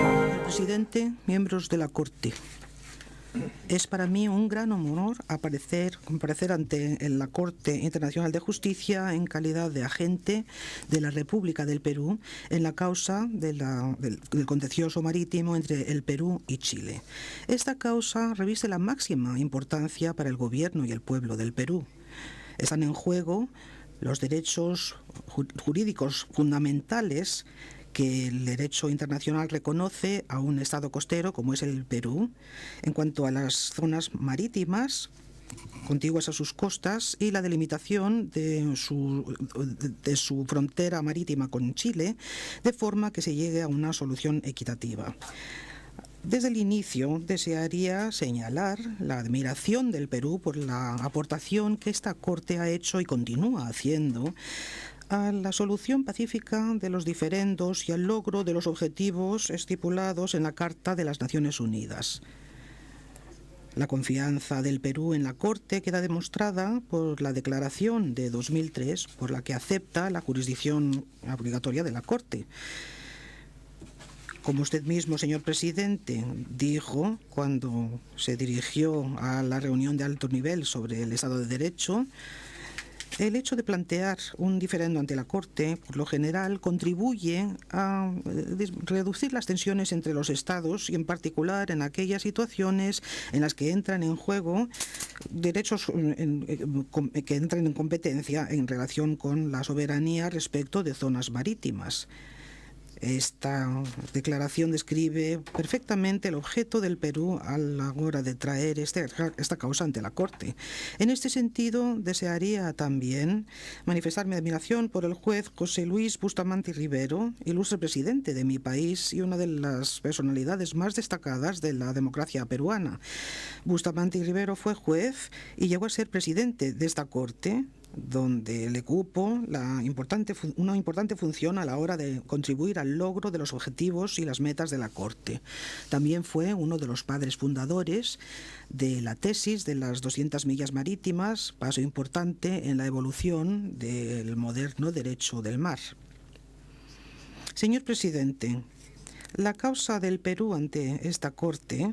Señor presidente, miembros de la Corte, es para mí un gran honor comparecer ante la Corte Internacional de Justicia en calidad de agente de la República del Perú en la causa del contencioso marítimo entre el Perú y Chile. Esta causa reviste la máxima importancia para el gobierno y el pueblo del Perú. Están en juego los derechos jurídicos fundamentales que el derecho internacional reconoce a un Estado costero como es el Perú, en cuanto a las zonas marítimas contiguas a sus costas y la delimitación de su frontera marítima con Chile, de forma que se llegue a una solución equitativa. Desde el inicio desearía señalar la admiración del Perú por la aportación que esta Corte ha hecho y continúa haciendo a la solución pacífica de los diferendos y al logro de los objetivos estipulados en la Carta de las Naciones Unidas. La confianza del Perú en la Corte queda demostrada por la declaración de 2003, por la que acepta la jurisdicción obligatoria de la Corte. Como usted mismo, señor presidente, dijo cuando se dirigió a la reunión de alto nivel sobre el Estado de Derecho, el hecho de plantear un diferendo ante la Corte, por lo general, contribuye a reducir las tensiones entre los Estados y, en particular, en aquellas situaciones en las que entran en juego derechos que entran en competencia en relación con la soberanía respecto de zonas marítimas. Esta declaración describe perfectamente el objeto del Perú a la hora de traer esta causa ante la Corte. En este sentido, desearía también manifestar mi admiración por el juez José Luis Bustamante Rivero, ilustre presidente de mi país y una de las personalidades más destacadas de la democracia peruana. Bustamante Rivero fue juez y llegó a ser presidente de esta Corte, donde le cupo una importante función a la hora de contribuir al logro de los objetivos y las metas de la Corte. También fue uno de los padres fundadores de la tesis de las 200 millas marítimas, paso importante en la evolución del moderno derecho del mar. Señor presidente, la causa del Perú ante esta Corte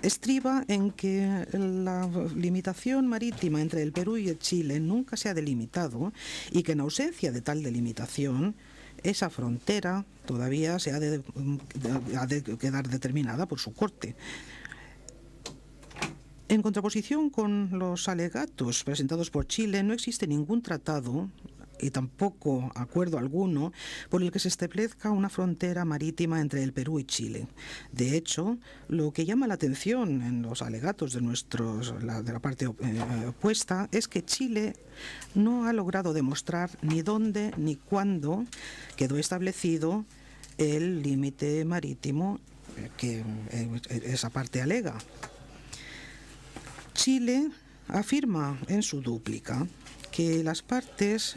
estriba en que la limitación marítima entre el Perú y el Chile nunca se ha delimitado y que en ausencia de tal delimitación esa frontera todavía ha de quedar determinada por su Corte. En contraposición con los alegatos presentados por Chile, no existe ningún tratado y tampoco acuerdo alguno por el que se establezca una frontera marítima entre el Perú y Chile. De hecho, lo que llama la atención en los alegatos de la parte opuesta es que Chile no ha logrado demostrar ni dónde ni cuándo quedó establecido el límite marítimo que esa parte alega. Chile afirma en su dúplica que las partes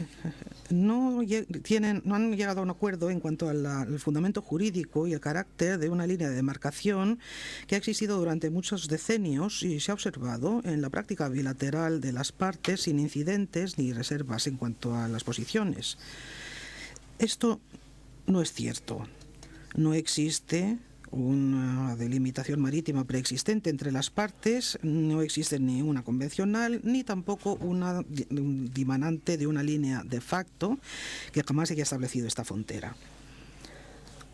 no han llegado a un acuerdo en cuanto al fundamento jurídico y el carácter de una línea de demarcación que ha existido durante muchos decenios y se ha observado en la práctica bilateral de las partes sin incidentes ni reservas en cuanto a las posiciones. Esto no es cierto. No existe una delimitación marítima preexistente entre las partes, no existe ni una convencional, ni tampoco una dimanante de una línea de facto que jamás haya establecido esta frontera.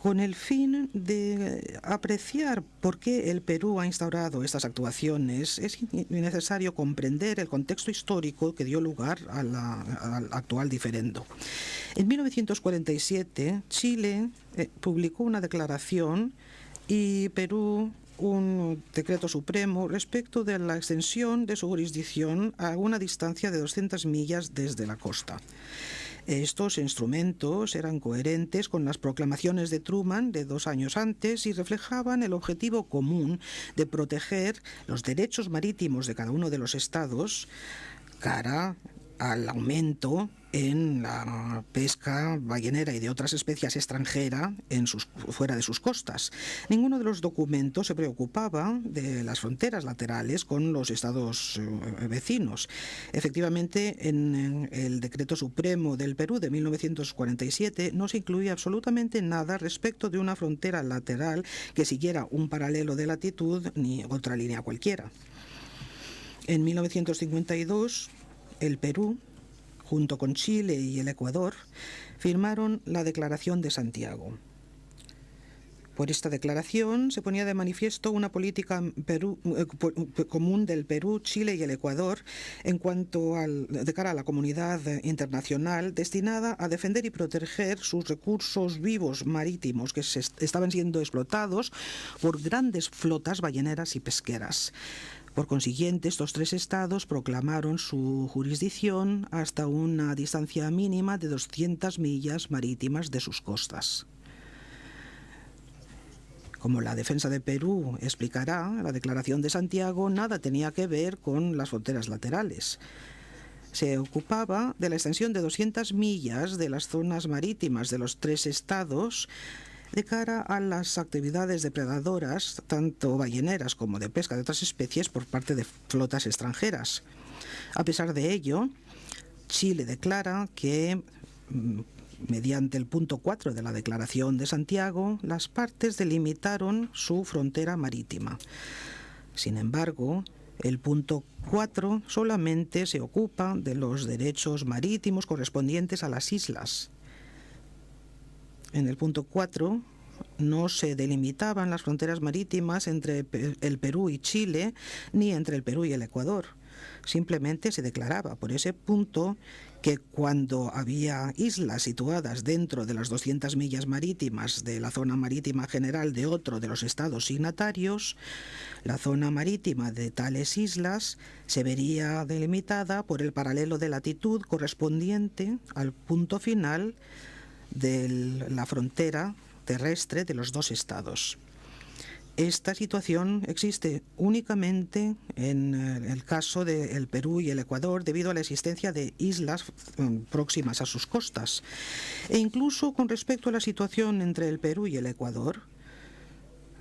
Con el fin de apreciar por qué el Perú ha instaurado estas actuaciones, es necesario comprender el contexto histórico que dio lugar al actual diferendo. En 1947, Chile publicó una declaración y Perú un decreto supremo respecto de la extensión de su jurisdicción a una distancia de 200 millas desde la costa. Estos instrumentos eran coherentes con las proclamaciones de Truman de 2 años antes y reflejaban el objetivo común de proteger los derechos marítimos de cada uno de los estados cara al aumento en la pesca ballenera y de otras especies extranjeras fuera de sus costas. Ninguno de los documentos se preocupaba de las fronteras laterales con los estados vecinos. Efectivamente, en el Decreto Supremo del Perú de 1947 no se incluía absolutamente nada respecto de una frontera lateral que siguiera un paralelo de latitud ni otra línea cualquiera. En 1952, el Perú, junto con Chile y el Ecuador, firmaron la Declaración de Santiago. Por esta declaración se ponía de manifiesto una política común del Perú, Chile y el Ecuador de cara a la comunidad internacional, destinada a defender y proteger sus recursos vivos marítimos que estaban siendo explotados por grandes flotas balleneras y pesqueras. Por consiguiente, estos tres estados proclamaron su jurisdicción hasta una distancia mínima de 200 millas marítimas de sus costas. Como la defensa de Perú explicará, la Declaración de Santiago nada tenía que ver con las fronteras laterales. Se ocupaba de la extensión de 200 millas de las zonas marítimas de los tres estados de cara a las actividades depredadoras, tanto balleneras como de pesca de otras especies, por parte de flotas extranjeras. A pesar de ello, Chile declara que, mediante el punto 4 de la Declaración de Santiago, las partes delimitaron su frontera marítima. Sin embargo, el punto 4 solamente se ocupa de los derechos marítimos correspondientes a las islas. En el punto 4 no se delimitaban las fronteras marítimas entre el Perú y Chile, ni entre el Perú y el Ecuador. Simplemente se declaraba por ese punto que cuando había islas situadas dentro de las 200 millas marítimas de la zona marítima general de otro de los estados signatarios, la zona marítima de tales islas se vería delimitada por el paralelo de latitud correspondiente al punto final de la frontera terrestre de los dos estados. Esta situación existe únicamente en el caso del Perú y el Ecuador debido a la existencia de islas próximas a sus costas. E incluso con respecto a la situación entre el Perú y el Ecuador,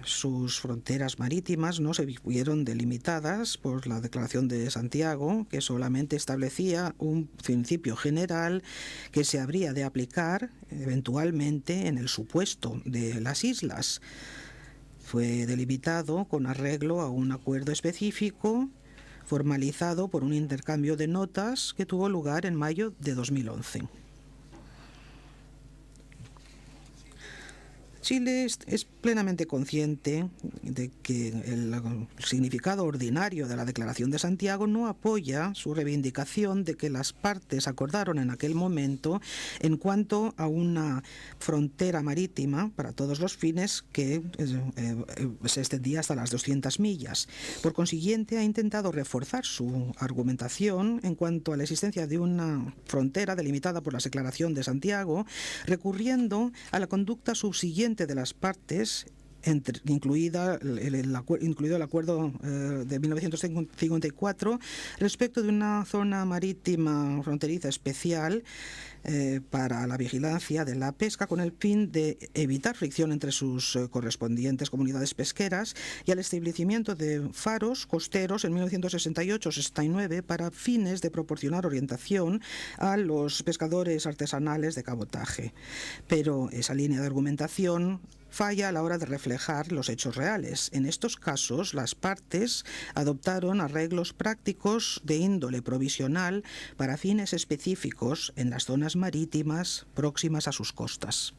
sus fronteras marítimas no se vieron delimitadas por la Declaración de Santiago, que solamente establecía un principio general que se habría de aplicar eventualmente en el supuesto de las islas. Fue delimitado con arreglo a un acuerdo específico formalizado por un intercambio de notas que tuvo lugar en mayo de 2011. Chile es plenamente consciente de que el significado ordinario de la Declaración de Santiago no apoya su reivindicación de que las partes acordaron en aquel momento en cuanto a una frontera marítima para todos los fines que se extendía hasta las 200 millas. Por consiguiente, ha intentado reforzar su argumentación en cuanto a la existencia de una frontera delimitada por la Declaración de Santiago, recurriendo a la conducta subsiguiente de las partes, incluido el acuerdo de 1954 respecto de una zona marítima fronteriza especial para la vigilancia de la pesca con el fin de evitar fricción entre sus correspondientes comunidades pesqueras y al establecimiento de faros costeros en 1968-69 para fines de proporcionar orientación a los pescadores artesanales de cabotaje. Pero esa línea de argumentación falla a la hora de reflejar los hechos reales. En estos casos, las partes adoptaron arreglos prácticos de índole provisional para fines específicos en las zonas marítimas próximas a sus costas.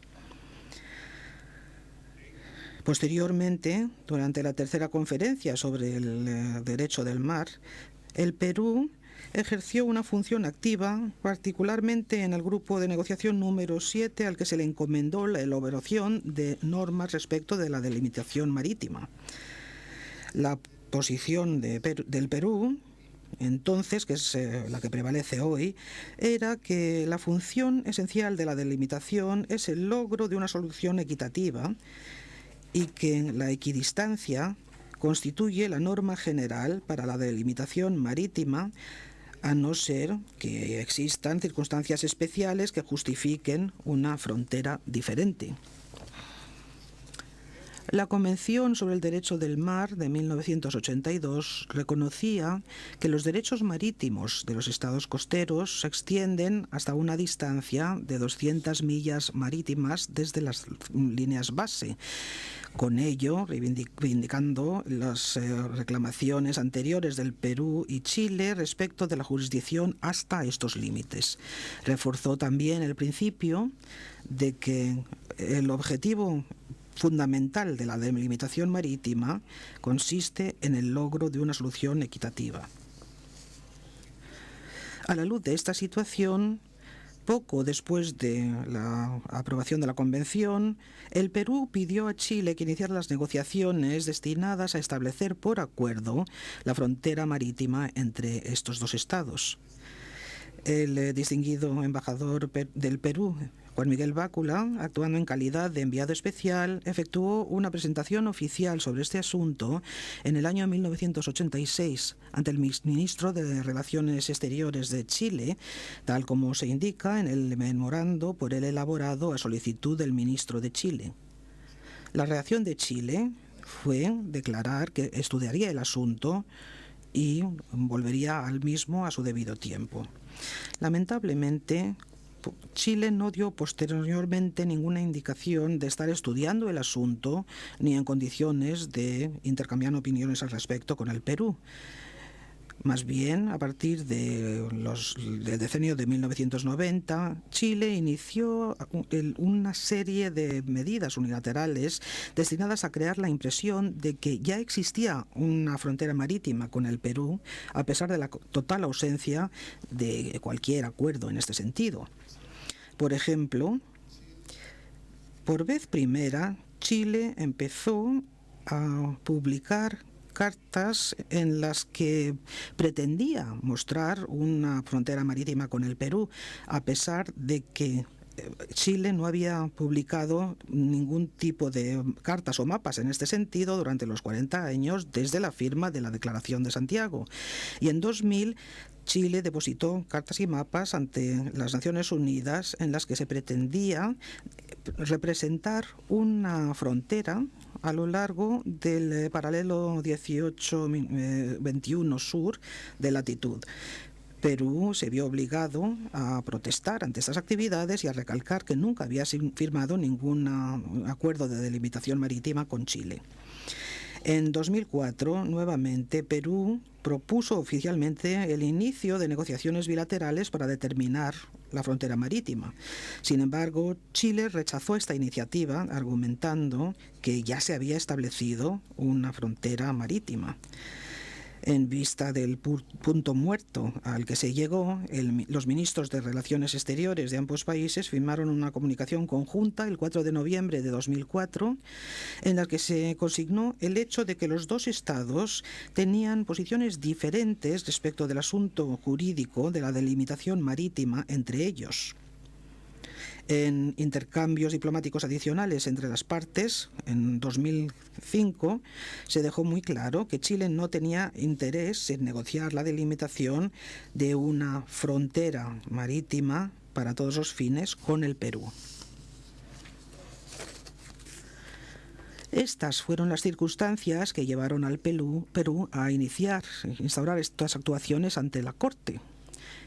Posteriormente, durante la tercera conferencia sobre el derecho del mar, el Perú ejerció una función activa, particularmente en el grupo de negociación número 7, al que se le encomendó la elaboración de normas respecto de la delimitación marítima. La posición del Perú, entonces, que es la que prevalece hoy, era que la función esencial de la delimitación es el logro de una solución equitativa y que la equidistancia constituye la norma general para la delimitación marítima, a no ser que existan circunstancias especiales que justifiquen una frontera diferente. La Convención sobre el Derecho del Mar de 1982 reconocía que los derechos marítimos de los estados costeros se extienden hasta una distancia de 200 millas marítimas desde las líneas base. Con ello, reivindicando las reclamaciones anteriores del Perú y Chile respecto de la jurisdicción hasta estos límites. Reforzó también el principio de que el objetivo fundamental de la delimitación marítima consiste en el logro de una solución equitativa. A la luz de esta situación, poco después de la aprobación de la Convención, el Perú pidió a Chile que iniciara las negociaciones destinadas a establecer por acuerdo la frontera marítima entre estos dos estados. El distinguido embajador del Perú, Juan Miguel Bácula, actuando en calidad de enviado especial, efectuó una presentación oficial sobre este asunto en el año 1986 ante el ministro de Relaciones Exteriores de Chile, tal como se indica en el memorando por él elaborado a solicitud del ministro de Chile. La reacción de Chile fue declarar que estudiaría el asunto y volvería al mismo a su debido tiempo. Lamentablemente, Chile no dio posteriormente ninguna indicación de estar estudiando el asunto ni en condiciones de intercambiar opiniones al respecto con el Perú. Más bien, a partir del decenio de 1990, Chile inició una serie de medidas unilaterales destinadas a crear la impresión de que ya existía una frontera marítima con el Perú, a pesar de la total ausencia de cualquier acuerdo en este sentido. Por ejemplo, por vez primera, Chile empezó a publicar cartas en las que pretendía mostrar una frontera marítima con el Perú, a pesar de que Chile no había publicado ningún tipo de cartas o mapas en este sentido durante los 40 años desde la firma de la Declaración de Santiago. Y en 2000, Chile depositó cartas y mapas ante las Naciones Unidas en las que se pretendía representar una frontera a lo largo del paralelo 18-21 sur de latitud. Perú se vio obligado a protestar ante estas actividades y a recalcar que nunca había firmado ningún acuerdo de delimitación marítima con Chile. En 2004, nuevamente, Perú propuso oficialmente el inicio de negociaciones bilaterales para determinar la frontera marítima. Sin embargo, Chile rechazó esta iniciativa, argumentando que ya se había establecido una frontera marítima. En vista del punto muerto al que se llegó, los ministros de Relaciones Exteriores de ambos países firmaron una comunicación conjunta el 4 de noviembre de 2004 en la que se consignó el hecho de que los dos estados tenían posiciones diferentes respecto del asunto jurídico de la delimitación marítima entre ellos. En intercambios diplomáticos adicionales entre las partes, en 2005, se dejó muy claro que Chile no tenía interés en negociar la delimitación de una frontera marítima para todos los fines con el Perú. Estas fueron las circunstancias que llevaron al Perú a instaurar estas actuaciones ante la Corte.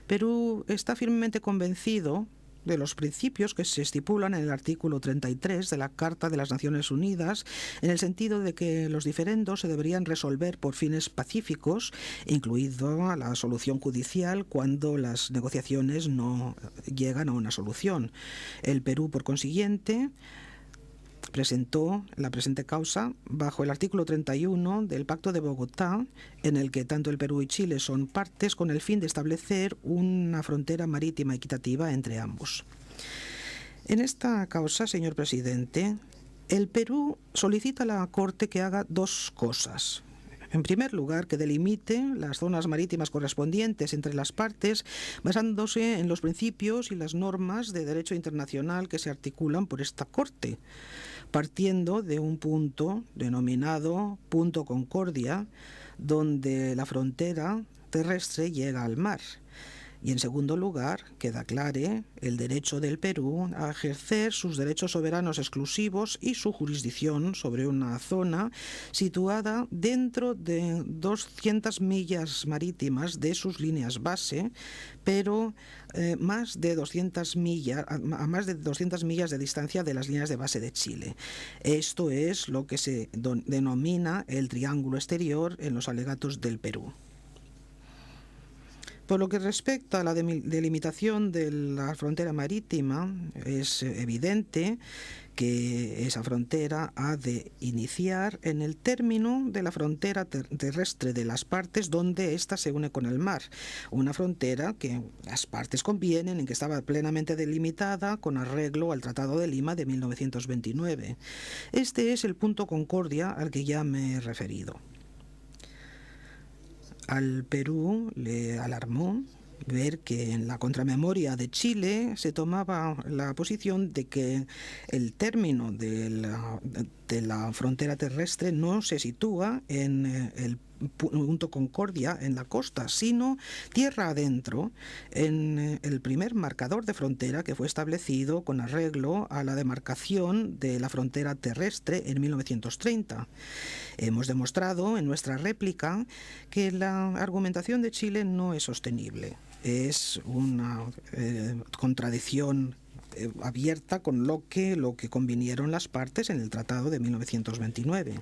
Perú está firmemente convencido de los principios que se estipulan en el artículo 33 de la Carta de las Naciones Unidas, en el sentido de que los diferendos se deberían resolver por fines pacíficos, incluido la solución judicial cuando las negociaciones no llegan a una solución. El Perú, por consiguiente, presentó la presente causa bajo el artículo 31 del Pacto de Bogotá, en el que tanto el Perú y Chile son partes con el fin de establecer una frontera marítima equitativa entre ambos. En esta causa, señor presidente, el Perú solicita a la Corte que haga dos cosas. En primer lugar, que delimite las zonas marítimas correspondientes entre las partes basándose en los principios y las normas de derecho internacional que se articulan por esta Corte, partiendo de un punto denominado Punto Concordia, donde la frontera terrestre llega al mar. Y en segundo lugar, queda claro el derecho del Perú a ejercer sus derechos soberanos exclusivos y su jurisdicción sobre una zona situada dentro de 200 millas marítimas de sus líneas base, pero a más de 200 millas de distancia de las líneas de base de Chile. Esto es lo que se denomina el triángulo exterior en los alegatos del Perú. Por lo que respecta a la delimitación de la frontera marítima, es evidente que esa frontera ha de iniciar en el término de la frontera terrestre de las partes donde ésta se une con el mar. Una frontera que las partes convienen en que estaba plenamente delimitada con arreglo al Tratado de Lima de 1929. Este es el punto concordia al que ya me he referido. Al Perú le alarmó ver que en la contramemoria de Chile se tomaba la posición de que el término de la frontera terrestre no se sitúa en el punto concordia en la costa, sino tierra adentro, en el primer marcador de frontera que fue establecido con arreglo a la demarcación de la frontera terrestre en 1930. Hemos demostrado en nuestra réplica que la argumentación de Chile no es sostenible. Es una contradicción abierta con lo que convinieron las partes en el Tratado de 1929.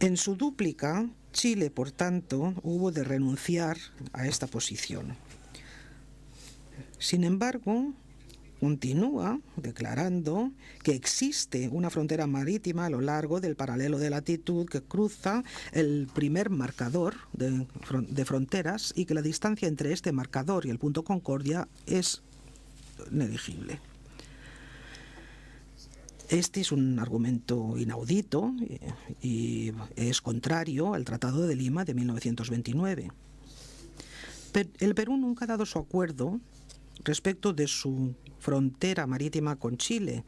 En su dúplica, Chile, por tanto, hubo de renunciar a esta posición. Sin embargo, continúa declarando que existe una frontera marítima a lo largo del paralelo de latitud que cruza el primer marcador de fronteras y que la distancia entre este marcador y el punto concordia es negligible. Este es un argumento inaudito y es contrario al Tratado de Lima de 1929. El Perú nunca ha dado su acuerdo respecto de su frontera marítima con Chile,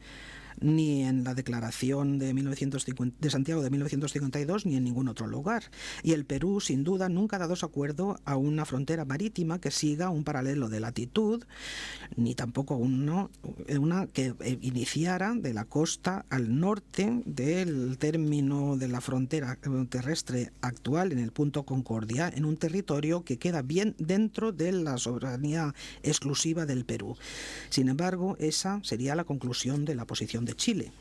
ni en la declaración de Santiago de 1952, ni en ningún otro lugar. Y el Perú, sin duda, nunca ha dado su acuerdo a una frontera marítima que siga un paralelo de latitud, ni tampoco una que iniciara de la costa al norte del término de la frontera terrestre actual en el punto Concordia, en un territorio que queda bien dentro de la soberanía exclusiva del Perú. Sin embargo, esa sería la conclusión de la posición de Chile.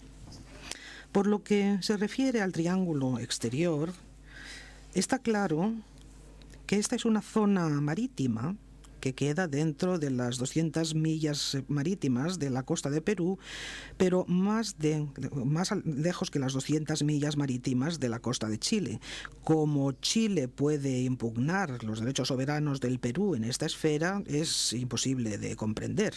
Por lo que se refiere al triángulo exterior, está claro que esta es una zona marítima que queda dentro de las 200 millas marítimas de la costa de Perú, pero más lejos que las 200 millas marítimas de la costa de Chile. Como Chile puede impugnar los derechos soberanos del Perú en esta esfera, es imposible de comprender.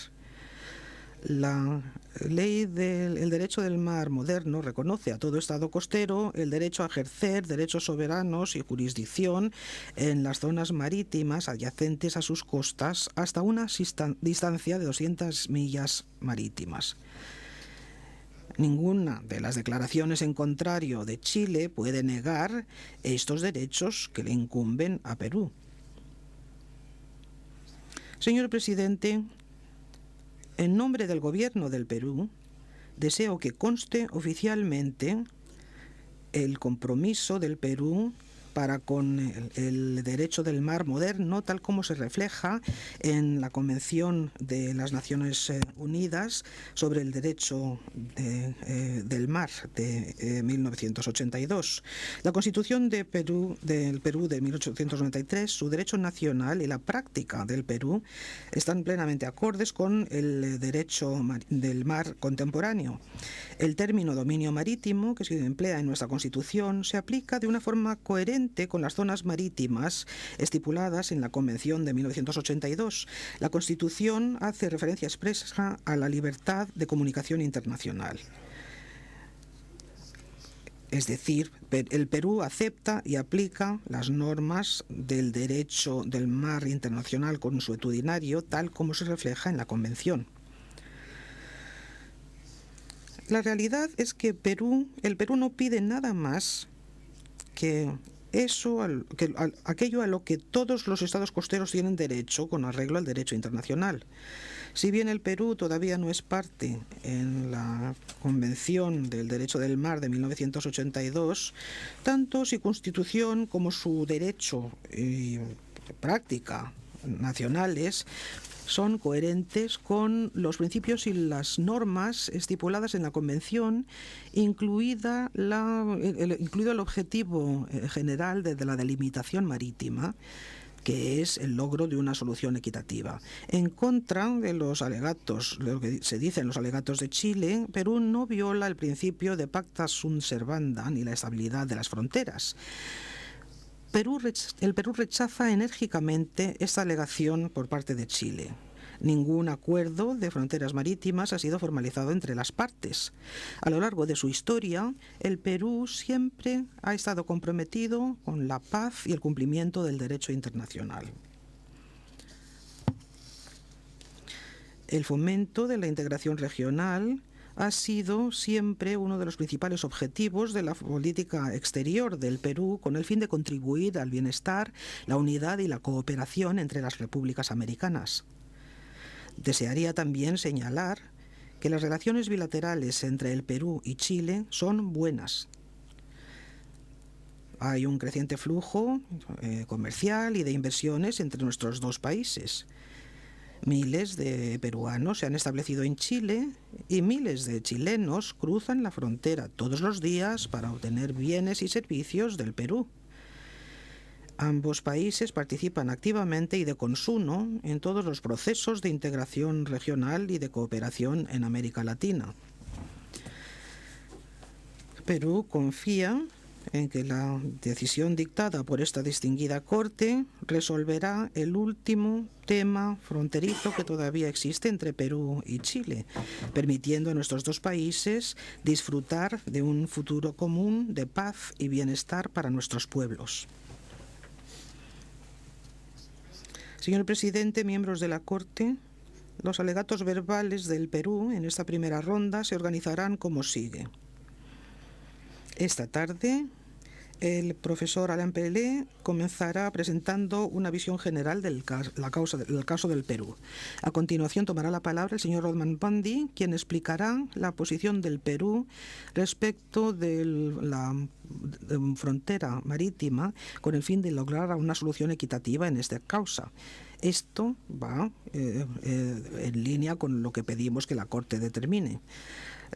La ley del derecho del mar moderno reconoce a todo Estado costero el derecho a ejercer derechos soberanos y jurisdicción en las zonas marítimas adyacentes a sus costas hasta una distancia de 200 millas marítimas. Ninguna de las declaraciones en contrario de Chile puede negar estos derechos que le incumben a Perú. Señor presidente, en nombre del Gobierno del Perú, deseo que conste oficialmente el compromiso del Perú para con el derecho del mar moderno, tal como se refleja en la Convención de las Naciones Unidas sobre el derecho del mar de 1982. La Constitución del Perú de 1893, su derecho nacional y la práctica del Perú están plenamente acordes con el derecho del mar contemporáneo. El término dominio marítimo que se emplea en nuestra Constitución se aplica de una forma coherente con las zonas marítimas estipuladas en la Convención de 1982. La Constitución hace referencia expresa a la libertad de comunicación internacional. Es decir, el Perú acepta y aplica las normas del derecho del mar internacional consuetudinario, tal como se refleja en la Convención. La realidad es que el Perú no pide nada más que aquello a lo que todos los estados costeros tienen derecho con arreglo al derecho internacional. Si bien el Perú todavía no es parte en la Convención del Derecho del Mar de 1982, tanto su Constitución como su derecho y práctica nacionales son coherentes con los principios y las normas estipuladas en la Convención, incluido el objetivo general de la delimitación marítima, que es el logro de una solución equitativa. En contra de los alegatos, lo que se dice en los alegatos de Chile, Perú no viola el principio de pacta sunt servanda ni la estabilidad de las fronteras. El Perú rechaza enérgicamente esta alegación por parte de Chile. Ningún acuerdo de fronteras marítimas ha sido formalizado entre las partes. A lo largo de su historia, el Perú siempre ha estado comprometido con la paz y el cumplimiento del derecho internacional. El fomento de la integración regional ha sido siempre uno de los principales objetivos de la política exterior del Perú, con el fin de contribuir al bienestar, la unidad y la cooperación entre las repúblicas americanas. Desearía también señalar que las relaciones bilaterales entre el Perú y Chile son buenas. Hay un creciente flujo comercial y de inversiones entre nuestros dos países. Miles de peruanos se han establecido en Chile y miles de chilenos cruzan la frontera todos los días para obtener bienes y servicios del Perú. Ambos países participan activamente y de consumo en todos los procesos de integración regional y de cooperación en América Latina. Perú confía en que la decisión dictada por esta distinguida Corte resolverá el último tema fronterizo que todavía existe entre Perú y Chile, permitiendo a nuestros dos países disfrutar de un futuro común de paz y bienestar para nuestros pueblos. Señor presidente, miembros de la Corte, los alegatos verbales del Perú en esta primera ronda se organizarán como sigue. Esta tarde, el profesor Alain Pelé comenzará presentando una visión general del caso del Perú. A continuación tomará la palabra el señor Rodman Pandi, quien explicará la posición del Perú respecto de la frontera marítima con el fin de lograr una solución equitativa en esta causa. Esto va en línea con lo que pedimos que la Corte determine.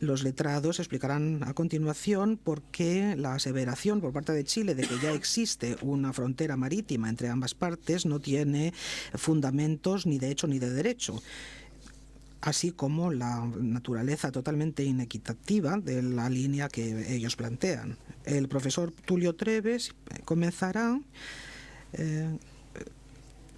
Los letrados explicarán a continuación por qué la aseveración por parte de Chile de que ya existe una frontera marítima entre ambas partes no tiene fundamentos ni de hecho ni de derecho, así como la naturaleza totalmente inequitativa de la línea que ellos plantean. El profesor Tulio Treves comenzará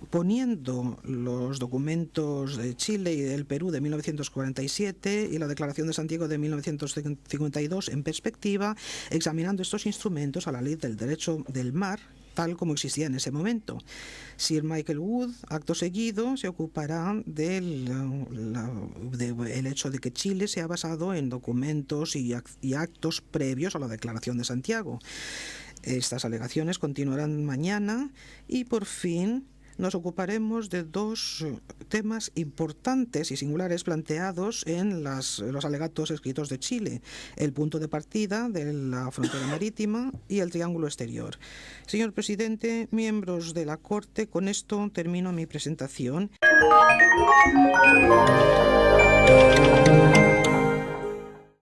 poniendo los documentos de Chile y del Perú de 1947 y la Declaración de Santiago de 1952 en perspectiva, examinando estos instrumentos a la ley del derecho del mar, tal como existía en ese momento. Sir Michael Wood, acto seguido, se ocupará del hecho de que Chile se ha basado en documentos y actos previos a la Declaración de Santiago. Estas alegaciones continuarán mañana y, por fin, nos ocuparemos de dos temas importantes y singulares planteados en los alegatos escritos de Chile: el punto de partida de la frontera marítima y el triángulo exterior. Señor presidente, miembros de la Corte, con esto termino mi presentación.